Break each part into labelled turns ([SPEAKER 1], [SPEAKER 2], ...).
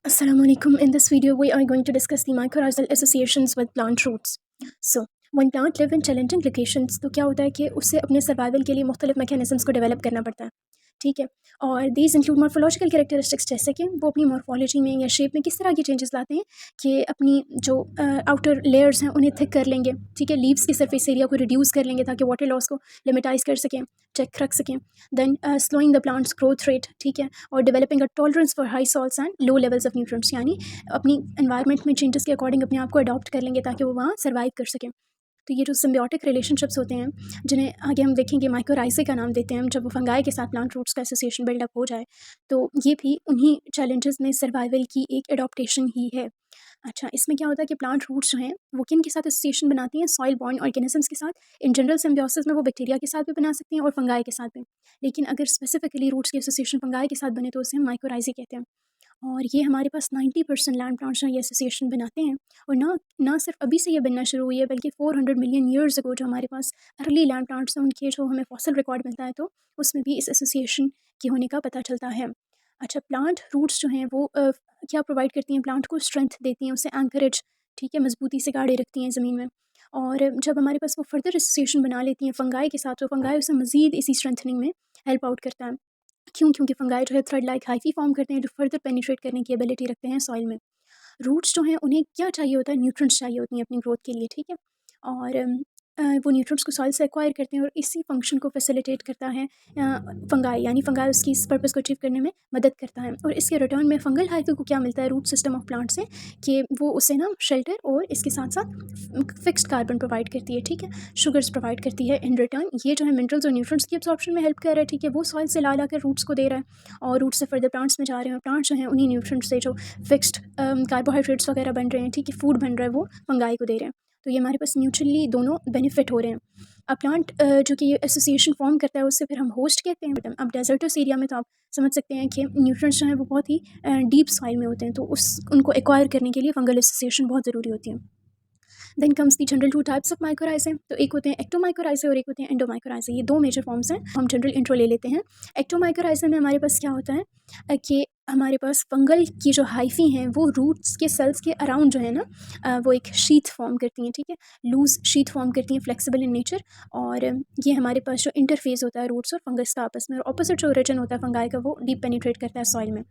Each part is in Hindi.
[SPEAKER 1] Assalamualaikum. In this video, we are going to discuss the mycorrhizal associations with plant roots. So, when plant live in challenging locations, तो क्या होता है कि उससे अपने सर्वाइवल के लिए मुख्तलिफ मैकेनिज्म्स को डेवलप करना पड़ता है, ठीक है। और दीज इंक्लूड मॉर्फोलॉजिकल कैरेक्टरिस्टिक्स, जैसे कि वो अपनी मॉर्फोलॉजी में या शेप में किस तरह की चेंजेस लाते हैं कि अपनी जो आउटर लेयर्स हैं उन्हें थिक कर लेंगे, ठीक है। लीव्स की सरफेस एरिया को रिड्यूस कर लेंगे ताकि वाटर लॉस को लिमिटाइज कर सकें, चेक रख सकें। Then slowing the plants growth rate, ठीक है। और developing a tolerance for high salts and low levels of nutrients, यानी अपनी एनवायरनमेंट में चेंजेस के अकॉर्डिंग अपने आप को अडॉप्ट कर लेंगे ताकि वो वहाँ सर्वाइव कर सकें। तो ये जो सिम्बियोटिक रिलेशनशिप्स होते हैं, जिन्हें आगे हम देखेंगे माइकोराइजे का नाम देते हैं, जब वो फंगाई के साथ प्लांट रूट्स का एसोसिएशन बिल्डअप हो जाए, तो ये भी उन्हीं चैलेंजेस में सर्वाइवल की एक एडॉप्टेशन ही है। अच्छा, इसमें क्या होता है कि प्लांट रूट्स जो हैं वो किन के साथ एसोसिएशन बनाती हैं? सॉइल बॉर्न ऑर्गेनिजम्स के साथ। इन जनरल सिम्बियोसिस में वो बैक्टीरिया के साथ भी बना सकती हैं और फंगाई के साथ भी, लेकिन अगर स्पेसिफिकली रूट्स की एसोसिएशन फंगाई के साथ बने तो उसे हम माइकोराइजे कहते हैं। और ये हमारे पास 90% लैंड प्लांट्स हैं ये एसोसिएशन बनाते हैं। और ना ना सिर्फ अभी से ये बनना शुरू हुई है, बल्कि 400 मिलियन ईयर्स अगो जो हमारे पास अर्ली लैंड प्लांट्स हैं उनके जो हमें फॉसिल रिकॉर्ड मिलता है, तो उसमें भी इस एसोसिएशन के होने का पता चलता है। अच्छा, प्लांट रूट्स जो हैं वो क्या प्रोवाइड करती हैं? प्लांट को स्ट्रेंथ देती हैं, उसे एंकरेज, ठीक है, मजबूती से गाड़े रखती हैं ज़मीन में। और जब हमारे पास वो फर्दर एसोसिएशन बना लेती हैं फंगाई के साथ, तो फंगाई उसे मज़ीद इसी स्ट्रेंथनिंग में हेल्प आउट करता है। क्यों? क्योंकि फंगाई जो है थ्रेड लाइक हाइफी फॉर्म करते हैं जो फर्दर पेनिट्रेट करने की एबिलिटी रखते हैं सॉइल में। रूट्स जो हैं उन्हें क्या चाहिए होता है? न्यूट्रिएंट्स चाहिए होती हैं अपनी ग्रोथ के लिए, ठीक है। और वो न्यूट्रिएंट्स को सॉइल से एक्वायर करते हैं और इसी फंक्शन को फैसिलिटेट करता है फंगाई, यानी फंगाई उसकी इस पर्पस को अचीव करने में मदद करता है। और इसके रिटर्न में फंगल हाइफी को क्या मिलता है रूट सिस्टम ऑफ प्लांट से, कि वो उसे ना शेल्टर और इसके साथ साथ फिक्स्ड कार्बन प्रोवाइड करती है, ठीक है, शुगर्स प्रोवाइड करती है इन रिटर्न। ये जो है मिनरल्स और न्यूट्रिएंट्स की एब्जॉर्प्शन में हेल्प कर रहा है, ठीक है, वो सॉइल से ला कर रूट्स को दे रहा है और रूट्स से फर्दर प्लांट्स में जा रहे हैं। और प्लांट्स जो हैं उन्हीं न्यूट्रिएंट्स से जो फिक्स्ड कार्बोहाइड्रेट्स वगैरह बन रहे हैं, ठीक है, फूड बन रहा है, वो फंगाई को दे रहे हैं। तो ये हमारे पास म्यूचुअली दोनों बेनिफिट हो रहे हैं। अब प्लांट जो कि ये एसोसिएशन फॉर्म करता है उससे फिर हम होस्ट कहते हैं। अब डेजर्टस एरिया में तो आप समझ सकते हैं कि न्यूट्रिएंट्स जो हैं वो बहुत ही डीप सॉइल में होते हैं, तो उनको एक्वायर करने के लिए फंगल एसोसिएशन बहुत ज़रूरी होती है। Then comes the general two types of mycorrhizae. तो एक होते हैं एक्टोमाइकोराइजे और एक होते हैं एंडोमाइकोराइजे। ये दो मेजर फॉर्म्स हैं। हम जनरल इंट्रो ले लेते हैं। एक्टोमाइकोराइजे में हमारे पास क्या होता है कि हमारे पास फंगल की जो हाइफी हैं वो रूट्स के सेल्स के अराउंड जो है ना वो एक शीथ फॉर्म करती हैं, ठीक है, लूज शीथ फॉर्म करती हैं, फ्लेक्सिबल इन नेचर। और ये हमारे पास जो इंटरफेस होता है रूट्स और फंगस का आपस में, और ऑपोजिट जो रीजन होता है फंगाई का वो डीप पेनिट्रेट करता है सॉइल में।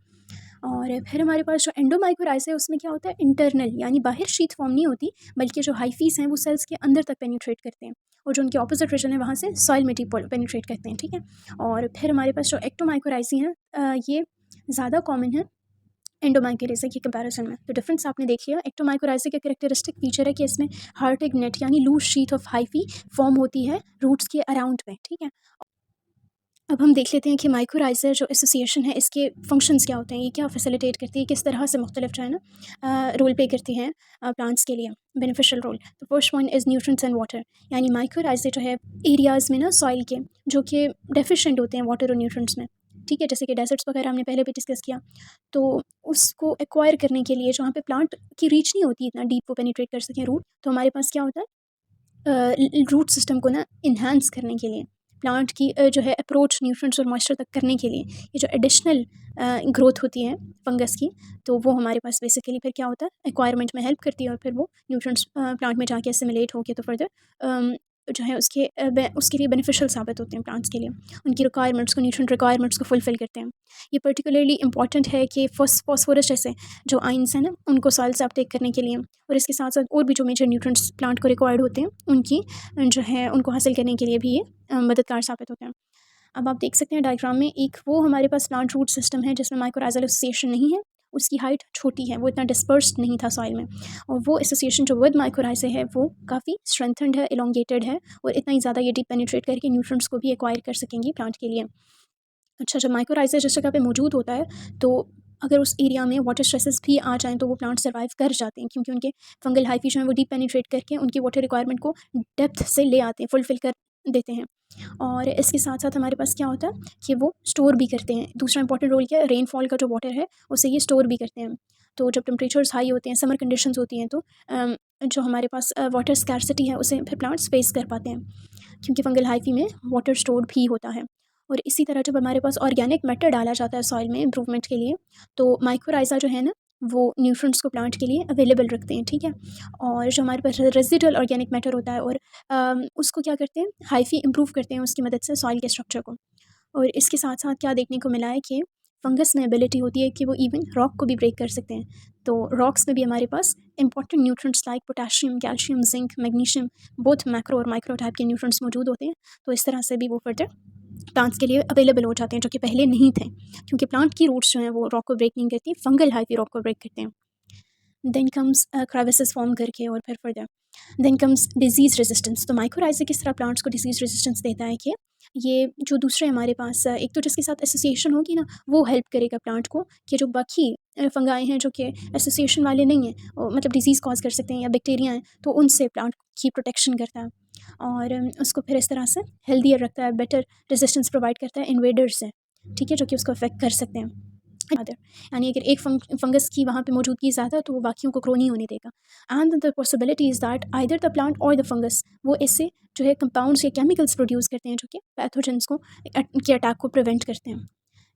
[SPEAKER 1] और फिर हमारे पास जो एंडोमाइकोराइज है उसमें क्या होता है? इंटरनल, यानी बाहर शीट फॉर्म नहीं होती, बल्कि जो हाइफीज हैं वो सेल्स के अंदर तक पेनिट्रेट करते हैं और जो उनके ऑपोजिट रीजन है वहाँ से सॉइल में डीप पेनिट्रेट करते हैं, ठीक है। और फिर हमारे पास जो एक्टोमाइकोराइजी हैं ये ज़्यादा कॉमन है एंडोमाइकोराइजे के कंपैरिजन में। तो डिफरेंस आपने देखी है। एक्टोमाइकोराइजे का कैरेक्टरिस्टिक फीचर है कि इसमें हार्ट एक नेट यानी loose sheet of hyphae form होती है रूट्स के अराउंड में, ठीक है। अब हम देख लेते हैं कि माइकोराइज़र जो एसोसिएशन है इसके फंक्शंस क्या होते हैं, ये क्या फैसिलिटेट करती है, किस तरह से मुख्तलिफ जो है ना रोल प्ले करती हैं प्लांट्स के लिए बेनिफिशियल रोल। तो first one is nutrients and water, यानी माइकोराइज़र जो है एरियाज़ में ना सॉइल के जो कि डेफिशिएंट होते हैं वाटर और न्यूट्रिएंट्स में, ठीक है, जैसे कि डेजर्ट्स वगैरह हमने पहले भी डिस्कस किया, तो उसको एक्वायर करने के लिए जहाँ पे प्लांट की रीच नहीं होती इतना डीप वो पेनिट्रेट कर सकें रूट, तो हमारे पास क्या होता है रूट सिस्टम को ना इन्हांस करने के लिए, प्लांट की जो है अप्रोच न्यूट्रिएंट्स और मॉइस्चर तक करने के लिए, ये जो एडिशनल ग्रोथ होती है फंगस की, तो वो हमारे पास बेसिकली फिर क्या होता है एक्वायरमेंट में हेल्प करती है और फिर वो न्यूट्रिएंट्स प्लांट में जाके असिमिलेट होके तो फर्दर जो है उसके लिए बेनिफिशियल साबित होते हैं प्लांट्स के लिए, उनकी रिक्वायरमेंट्स को, न्यूट्रिएंट रिक्वायरमेंट्स को फुलफ़िल करते हैं। ये पर्टिकुलरली इंपॉर्टेंट है कि फॉस्फोरस जैसे जो आइंस हैं ना उनको सॉइल से अपटेक करने के लिए, और इसके साथ साथ और भी जो मेजर न्यूट्रिएंट्स प्लांट को रिक्वायर्ड होते हैं उनकी जो है उनको हासिल करने के लिए भी ये मददगार साबित होते हैं। अब आप देख सकते हैं डायग्राम में, एक वो हमारे पास प्लांट रूट सिस्टम है जिसमें माइकोराइजल एसोसिएशन नहीं है, उसकी हाइट छोटी है, वो इतना डिस्पर्स्ड नहीं था सॉइल में, और वो एसोसिएशन जो विद माइकोराइजे है वो काफ़ी स्ट्रेंथनड है, इलोंगेटेड है, और इतना ही ज़्यादा ये डीप पेनिट्रेट करके न्यूट्रिएंट्स को भी एक्वायर कर सकेंगी प्लांट के लिए। अच्छा, जब माइकोराइज़र जिस जगह पे मौजूद होता है, तो अगर उस एरिया में वाटर स्ट्रेसेस भी आ जाएँ तो वो प्लांट सर्वाइव कर जाते हैं, क्योंकि उनके फंगल हाइफी जो है वो डीप पेनिट्रेट करके उनकी वाटर रिक्वायरमेंट को डेप्थ से ले आते हैं, फुलफ़िल कर देते हैं। और इसके साथ साथ हमारे पास क्या होता है कि वो स्टोर भी करते हैं। दूसरा इंपॉर्टेंट रोल क्या है? रेनफॉल का जो वाटर है उसे ये स्टोर भी करते हैं। तो जब टेम्परेचर्स हाई होते हैं, समर कंडीशंस होती हैं, तो जो हमारे पास वाटर स्कैर्सिटी है उसे फिर प्लांट्स फेस कर पाते हैं, क्योंकि फंगल हाइफी में वाटर स्टोर भी होता है। और इसी तरह जब हमारे पास ऑर्गेनिक मैटर डाला जाता है सॉइल में इम्प्रूवमेंट के लिए, तो माइकोराइज़ा जो है ना वो न्यूट्रिएंट्स को प्लांट के लिए अवेलेबल रखते हैं, ठीक है। और जो हमारे पास रेजिडुअल ऑर्गेनिक मैटर होता है और उसको क्या करते हैं, हाइफी इम्प्रूव करते हैं उसकी मदद से सॉइल के स्ट्रक्चर को। और इसके साथ साथ क्या देखने को मिला है कि फंगस में एबिलिटी होती है कि वो इवन रॉक को भी ब्रेक कर सकते हैं। तो रॉक्स में भी हमारे पास important nutrients like potassium, calcium, zinc, magnesium, both macro और माइक्रो टाइप के न्यूट्रिएंट्स मौजूद होते हैं। तो इस तरह से भी वो फर्दर प्लांट्स के लिए अवेलेबल हो जाते हैं, जो कि पहले नहीं थे, क्योंकि प्लांट की रूट्स जो हैं वो रॉक को ब्रेक नहीं करती, फंगल हाइफी रॉक को ब्रेक करते हैं। देन कम्स क्रेविसेस फॉर्म करके और फिर further then comes disease resistance. तो माइक्रोराइज़ा किस तरह प्लांट्स को डिजीज़ रेजिस्टेंस देता है कि ये जो दूसरे हमारे पास एक तो जिसके साथ एसोसिएशन होगी ना, वो हेल्प करेगा प्लांट को कि जो बाकी फंगाई हैं जो कि एसोसिएशन वाले नहीं हैं, मतलब डिजीज़ कॉज कर सकते हैं या बैक्टीरिया हैं, तो उनसे प्लांट की प्रोटेक्शन करता है और उसको फिर इस तरह से हेल्दियर रखता है, बेटर रेजिस्टेंस प्रोवाइड करता है इन्वेडर्स से, ठीक है, जो कि उसको अफेक्ट कर सकते हैं अदर। यानी अगर एक फंगस की वहाँ पे मौजूदगी ज़्यादा तो वो बाकियों को ग्रो नहीं होने देगा। And the possibility is that either the plant और द फंगस वो इससे जो है कंपाउंड्स या केमिकल्स प्रोड्यूस करते हैं जो कि पैथोजेंस को के अटैक को प्रिवेंट करते हैं।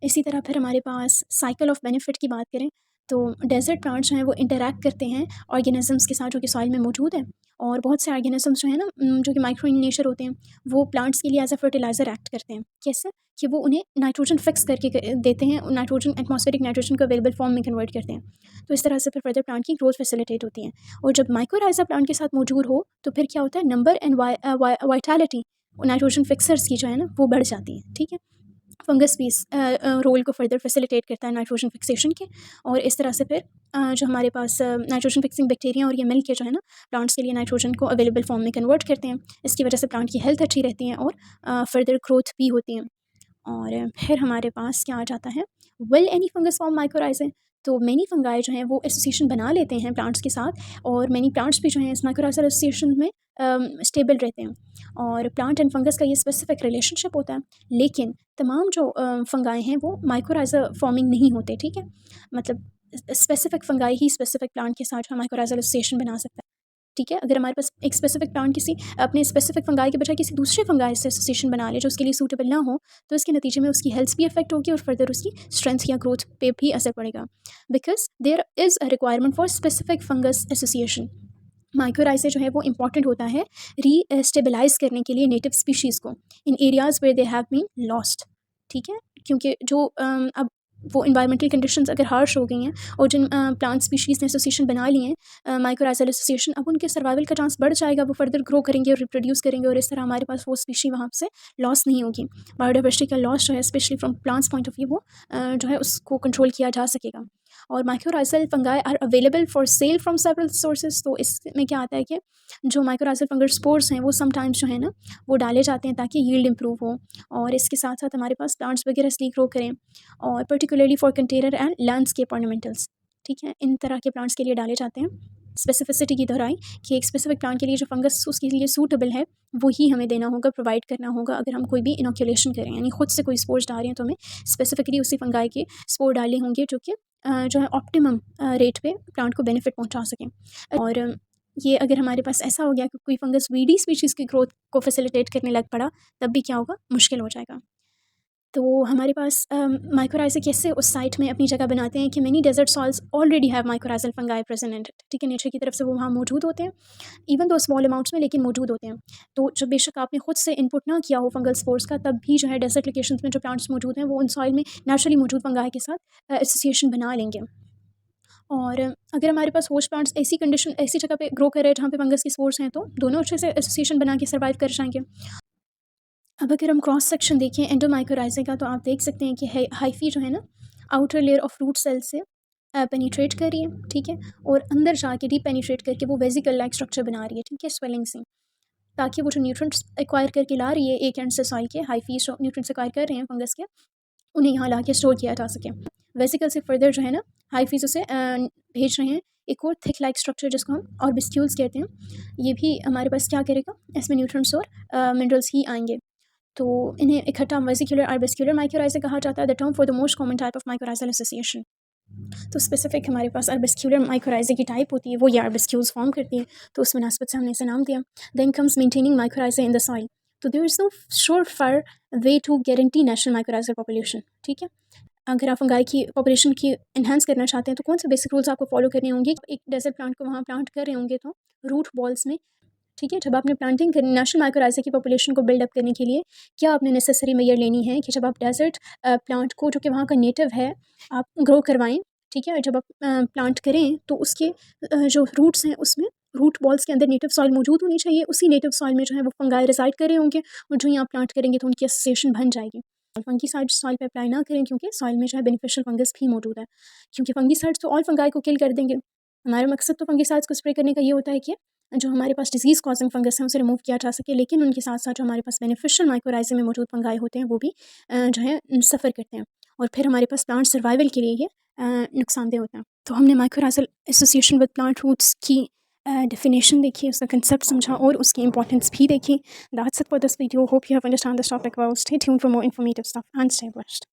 [SPEAKER 1] इसी तरह फिर हमारे पास साइकिल ऑफ बेनिफिट की बात करें तो डेजर्ट प्लांट्स जो हैं वो इंटरैक्ट करते हैं ऑर्गेनिजम्स के साथ जो कि सॉइल में मौजूद है। और बहुत से ऑर्गेनिजम्स जो है ना जो कि माइक्रो इन नेचर होते हैं, वो प्लांट्स के लिए एज अ फर्टिलाइज़र एक्ट करते हैं। कैसे कि वो उन्हें नाइट्रोजन फिक्स करके देते हैं, नाइट्रोजन एटमॉस्फेरिक नाइट्रोजन को अवेलेबल फॉर्म में कन्वर्ट करते हैं। तो इस तरह से फिर फर्दर प्लांट की ग्रोथ फैसिलिटेट होती है। और जब माइक्रोराइजा प्लांट के साथ मौजूद हो तो फिर क्या होता है, number and vitality nitrogen fixers की जो है ना वो बढ़ जाती है, ठीक है। फंगस भी इस रोल को फर्दर फैसिलिटेट करता है नाइट्रोजन फिक्सेशन के। और इस तरह से फिर जो हमारे पास नाइट्रोजन फिक्सिंग बैक्टीरिया और ये मिल के जो है ना प्लांट्स के लिए नाइट्रोजन को अवेलेबल फॉर्म में कन्वर्ट करते हैं। इसकी वजह से प्लांट की हेल्थ अच्छी रहती है और फर्दर ग्रोथ भी होती है। और फिर हमारे पास क्या आ जाता है, will any fungus form mycorrhiza. तो मैनी फंगाई जो हैं वो एसोसिएशन बना लेते हैं प्लांट्स के साथ, और मैनी प्लांट्स भी जो हैं इस माइक्रोराइजा एसोसिएशन में स्टेबल रहते हैं। और प्लांट एंड फंगस का ये स्पेसिफिक रिलेशनशिप होता है। लेकिन तमाम जो फंगाई हैं वो माइक्रोराइजा फॉर्मिंग नहीं होते, ठीक है। मतलब स्पेसिफिक फंगाई ही स्पेसिफिक प्लांट के साथ माइक्रोराइजा एसोसिएशन बना सकता है, ठीक है। अगर हमारे पास एक स्पेसिफिक प्लांट किसी अपने स्पेसिफिक फंगाई के बजाय किसी दूसरे फंगाई से एसोसिएशन बना ले जो उसके लिए सूटेबल ना हो, तो इसके नतीजे में उसकी हेल्थ भी अफेक्ट होगी और फर्दर उसकी स्ट्रेंथ या ग्रोथ पे भी असर पड़ेगा। Because there is a requirement for specific fungus association. Mycorrhiza जो है वो इंपॉर्टेंट होता है री स्टेबलाइज करने के लिए नेटिव स्पीशीज़ को in areas where they have been lost, ठीक है। क्योंकि जो अब वो इन्वायरमेंटल कंडीशंस अगर हार्श हो गई हैं और जिन प्लांट स्पीशीज़ ने एसोसिएशन बना लिए हैं माइक्रोराइजल एसोसिएशन, अब उनके सर्वाइवल का चांस बढ़ जाएगा, वो फर्दर ग्रो करेंगे और रिप्रोड्यूस करेंगे और इस तरह हमारे पास वो स्पीशी वहाँ से लॉस नहीं होगी। बायोडाइवर्सिटी का लॉस जो है specially from plants point of view वो जो है उसको कंट्रोल किया जा सकेगा। और mycorrhizal fungi are available for sale from several sources. तो इसमें क्या आता है कि जो माइक्रोराइजल फंगल स्पोर्स हैं वो समटाइम्स जो है ना वो डाले जाते हैं ताकि यील्ड इंप्रूव हो, और इसके साथ साथ हमारे पास प्लांट्स वगैरह स्ली ग्रो करें, और particularly for container and landscape ornamentals, ठीक है। इन तरह के प्लांट्स के लिए डाले जाते हैं। स्पेसिफिसिटी की दोहराई कि एक स्पेसिफिक प्लांट के लिए जो फंगस उसके लिए सूटेबल है वो ही हमें देना होगा, प्रोवाइड करना होगा। अगर हम कोई भी इनोक्यूलेशन करें यानी खुद से कोई स्पोर्स डाल रहे हैं तो हमें स्पेसिफिकली उसी फंगाई के स्पोर डाले होंगे जो कि जो है ऑप्टिमम रेट पे प्लांट को बेनिफिट पहुंचा सकें। और ये अगर हमारे पास ऐसा हो गया कि कोई फंगस वीडी स्पीशीज़ की ग्रोथ को फैसिलिटेट करने लग पड़ा, तब भी क्या होगा, मुश्किल हो जाएगा। तो हमारे पास माइक्रोराइजा कैसे उस साइट में अपनी जगह बनाते हैं कि many desert soils already have mycorrhizal fungi present in it, ठीक है। नेचर की तरफ से वो वहाँ मौजूद होते हैं, इवन दो स्मॉल अमाउंट्स में, लेकिन मौजूद होते हैं। तो जब बेशक आपने खुद से इनपुट ना किया हो फंगल स्पोर्स का, तब भी जो है डेजर्ट लोकेशंस में जो प्लांट्स मौजूद हैं वो उन सॉइल में नेचुरली मौजूद फंगाई के साथ एसोसिएशन बना लेंगे। और अगर हमारे पास होस्ट प्लांट्स ऐसी कंडीशन ऐसी जगह पे ग्रो कर रहे हैं जहाँ पे फंगस की स्पोर्स हैं, तो दोनों अच्छे से एसोसिएशन बना के सर्वाइव कर जाएंगे। अब अगर हम क्रॉस सेक्शन देखें एंडोमाइकोराइजा का, तो आप देख सकते हैं कि हाइफी जो है ना outer layer of root cell से पेनिट्रेट कर रही है, ठीक है। और अंदर जाके डीप पेनिट्रेट करके वो वेजिकल लाइक स्ट्रक्चर बना रही है, ठीक है, स्वेलिंग से, ताकि वो जो न्यूट्रिएंट्स एक्वायर करके ला रही है एक एंड से सॉइल के, हाइफी जो न्यूट्रिएंट्स एक्वायर कर रहे हैं फंगस के, उन्हें यहाँ ला के स्टोर किया जा सके। वेसिकल से फर्दर जो है ना हाइफीज उसे भेज रहे हैं एक और थिक लाइक स्ट्रक्चर जिसको हम ऑर्बिस्क्यूल्स कहते हैं। ये भी हमारे पास क्या करेगा, इसमें न्यूट्रिएंट्स और मिनरल्स ही आएंगे। तो इन्हें इकट्ठा वेसिकुलर आर्बिस्क्यूलर माइक्रोराइजा कहा जाता है, the term for the most common type of mycorrhizal association. तो स्पेसिफिक हमारे पास आर्बिस्क्यूलर माइक्रोराइजा की टाइप होती है, वो ये आर्बिस्क्यूल्स फॉर्म करती है, तो उस मुनासिबत से हमने इसे नाम दिया। Then comes maintaining mycorrhiza in the soil. तो there is no surefire way to guarantee national mycorrhizal population, ठीक है। अगर आप फंगाई की पॉपुलेशन की एनहांस करना चाहते हैं तो कौन से बेसिक रूल्स आपको फॉलो करने होंगे। एक डेजर्ट प्लांट को वहाँ प्लांट कर रहे होंगे तो रूट बॉल्स में, ठीक है। जब आपने प्लांटिंग करनी नेशनल माइकोराइज़ा की पॉपुलेशन को बिल्डअप करने के लिए क्या आपने नेसेसरी मेजर लेनी है कि जब आप डेजर्ट प्लांट को जो कि वहाँ का नेटिव है आप ग्रो करवाएं, ठीक है। और जब आप प्लांट करें तो उसके जो रूट्स हैं उसमें रूट बॉल्स के अंदर नेटिव सॉइल मौजूद होनी चाहिए। उसी नेटिव सॉइल में जो है वो फंगाई रिसाइड कर रहे होंगे और जो यहाँ प्लांट करेंगे तो उनकी एसोसिएशन बन जाएगी। फंगीसाइड सॉइल पे अप्लाई ना करें क्योंकि सॉइल में जो है बेनिफिशियल फंगस भी मौजूद है, क्योंकि फंगीसाइड्स तो ऑल फंगाई को किल कर देंगे। हमारा मकसद तो फंगीसाइड्स को स्प्रे करने का ये होता है कि जो हमारे पास डिजीज़ कॉजिंग फंगस है उसे रिमूव किया जा सके, लेकिन उनके साथ साथ जो हमारे पास बेनिफिशियल माइकोराइज़ा में मौजूद फंगाई होते हैं वो भी जो है सफ़र करते हैं और फिर हमारे पास प्लांट सर्वाइवल के लिए ये नुकसानदेह होता है। तो हमने माइकोराइज़ल एसोसिएशन विद प्लांट रूट्स की डेफिनेशन देखी, उसका कंसेप्ट समझा और उसकी इंपॉर्टेंस भी देखी। That's it for this video. Hope you have understand this topic well. Stay tuned for more informative stuff and stay blessed.